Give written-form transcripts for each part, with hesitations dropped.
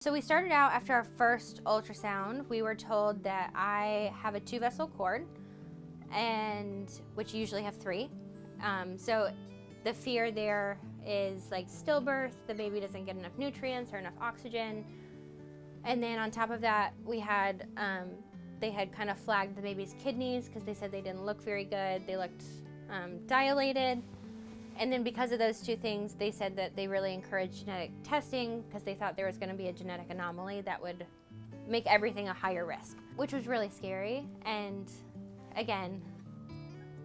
So we started out after our first ultrasound. We were told that I have a 2-vessel cord, and which you usually have 3. So the fear there is like stillbirth, the baby doesn't get enough nutrients or enough oxygen. And then on top of that, we had, they had kind of flagged the baby's kidneys because they said they didn't look very good. They looked dilated. And then because of those 2 things, they said that they really encouraged genetic testing because they thought there was going to be a genetic anomaly that would make everything a higher risk, which was really scary. And again,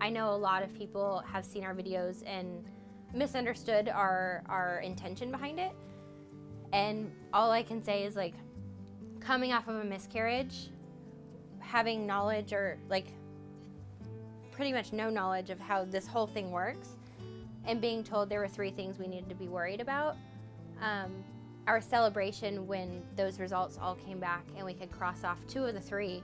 I know a lot of people have seen our videos and misunderstood our intention behind it. And all I can say is, like, coming off of a miscarriage, having knowledge or like pretty much no knowledge of how this whole thing works, and being told there were 3 things we needed to be worried about. Our celebration when those results all came back and we could cross off 2 of the 3,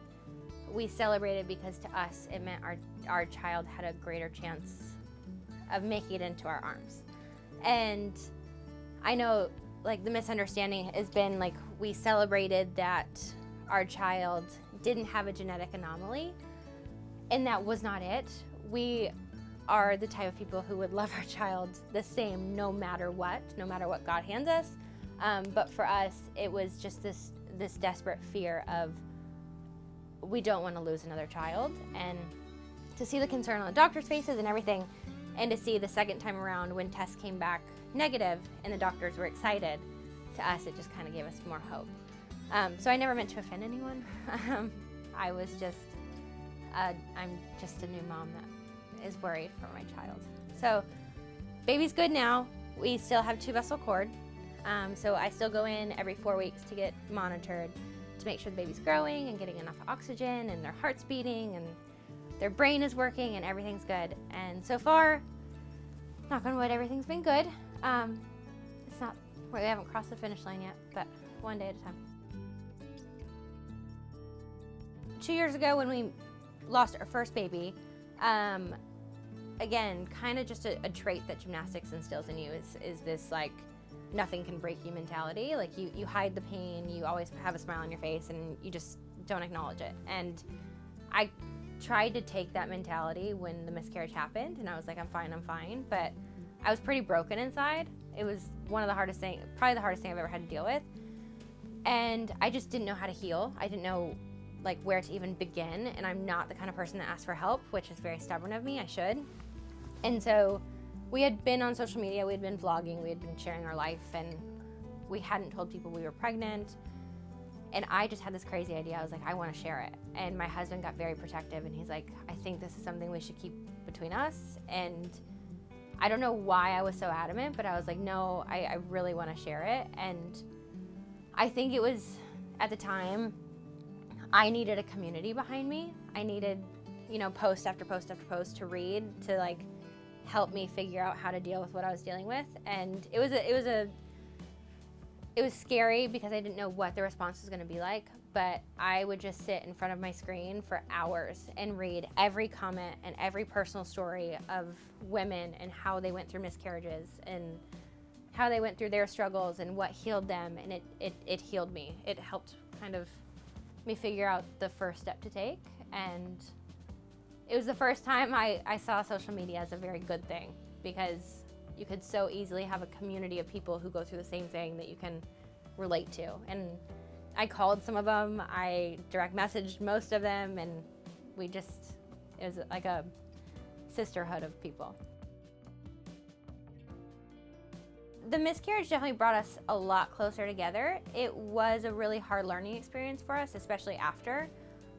we celebrated because to us it meant our child had a greater chance of making it into our arms. And I know, like, the misunderstanding has been like we celebrated that our child didn't have a genetic anomaly, and that was not it. We are the type of people who would love our child the same no matter what God hands us. But for us, it was just this desperate fear of we don't want to lose another child. And to see the concern on the doctors' faces and everything, and to see the second time around when tests came back negative and the doctors were excited, to us it just kind of gave us more hope. So I never meant to offend anyone. I was just, I'm just a new mom that is worried for my child. So baby's good now. We still have 2-vessel cord. So I still go in every 4 weeks to get monitored to make sure the baby's growing and getting enough oxygen and their heart's beating and their brain is working and everything's good. And so far, knock on wood, everything's been good. It's not, we haven't crossed the finish line yet, but one day at a time. 2 years ago when we lost our first baby, again, kind of just a trait that gymnastics instills in you is this, like, nothing can break you mentality. Like, you hide the pain, you always have a smile on your face, and you just don't acknowledge it. And I tried to take that mentality when the miscarriage happened, and I was like, I'm fine, but I was pretty broken inside. It was one of the hardest things, probably the hardest thing I've ever had to deal with. And I just didn't know how to heal. I didn't know, like, where to even begin, and I'm not the kind of person that asks for help, which is very stubborn of me. I should. And so we had been on social media, we had been vlogging, we had been sharing our life, and we hadn't told people we were pregnant. And I just had this crazy idea. I was like, I want to share it. And my husband got very protective, and he's like, I think this is something we should keep between us. And I don't know why I was so adamant, but I was like, no, I really want to share it. And I think it was, at the time, I needed a community behind me. I needed, post after post after post to read, to, like, help me figure out how to deal with what I was dealing with. And it was scary because I didn't know what the response was going to be like, but I would just sit in front of my screen for hours and read every comment and every personal story of women and how they went through miscarriages and how they went through their struggles and what healed them. And it healed me. It helped kind of me figure out the first step to take. And it was the first time I saw social media as a very good thing, because you could so easily have a community of people who go through the same thing that you can relate to. And I called some of them, I direct messaged most of them, and it was like a sisterhood of people. The miscarriage definitely brought us a lot closer together. It was a really hard learning experience for us, especially after.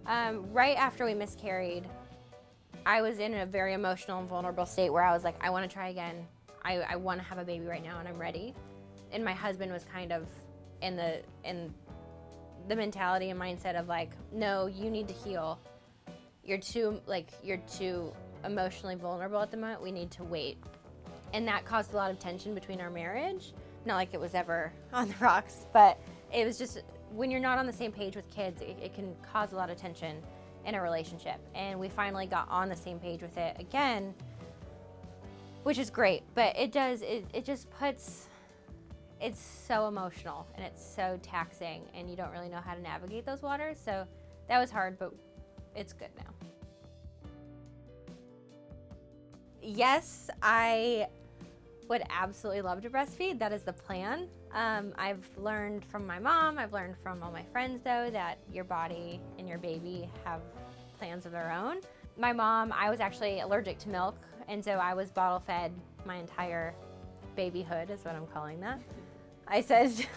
Right after we miscarried, I was in a very emotional and vulnerable state where I was like, I want to try again. I want to have a baby right now, and I'm ready. And my husband was kind of in the mentality and mindset of like, no, you need to heal. You're too emotionally vulnerable at the moment. We need to wait. And that caused a lot of tension between our marriage. Not like it was ever on the rocks, but it was just, when you're not on the same page with kids, it can cause a lot of tension in a relationship. And we finally got on the same page with it again, which is great. But it just puts it's so emotional and it's so taxing, and you don't really know how to navigate those waters. So that was hard, but it's good now. Yes, I would absolutely love to breastfeed. That is the plan. I've learned from my mom, I've learned from all my friends though, that your body and your baby have plans of their own. My mom, I was actually allergic to milk, and so I was bottle fed my entire babyhood, is what I'm calling that. I said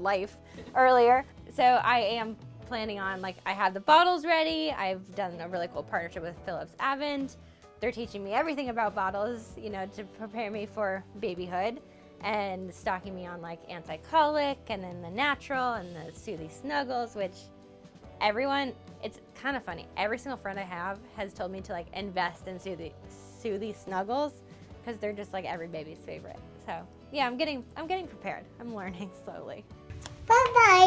life earlier. So I am planning on, like, I have the bottles ready. I've done a really cool partnership with Phillips Avent. They're teaching me everything about bottles, you know, to prepare me for babyhood, and stocking me on like anti-colic and then the natural and the Soothy Snuggles, which everyone, it's kind of funny. Every single friend I have has told me to like invest in Soothy Snuggles because they're just like every baby's favorite. So yeah, I'm getting prepared. I'm learning slowly. Bye-bye.